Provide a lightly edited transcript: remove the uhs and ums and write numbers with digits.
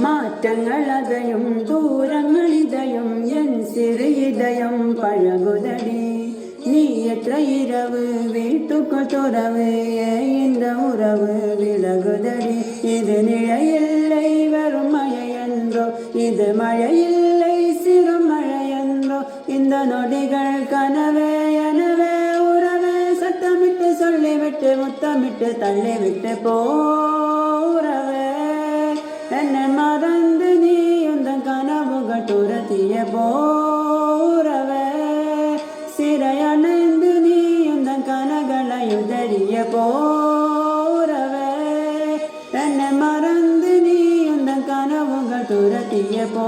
மாற்றங்கள் அதையும் தூரங்கள் இதையும் என் சிறு இதயம் பழகுதடி நீ எற்ற இரவு வீட்டுக்குள் துறவு இந்த உறவு விலகுதடி இது நிழையில்லை வரும் மழை என்றோ இது மழையில்லை சிறு மழை என்றோ இந்த நொடிகள் கனவே எனவே உறவே சத்தமிட்டு சொல்லிவிட்டு முத்தமிட்டு தள்ளிவிட்டு போறவே என்னை மறந்து நீ உந்தன் கனவுகள் துரத்திய போறவே சிறையணைந்து நீ உந்தன் கனகளை உதறிய போறவே என்னை மறந்து நீ உந்தன் கனவுகள் துரத்திய போ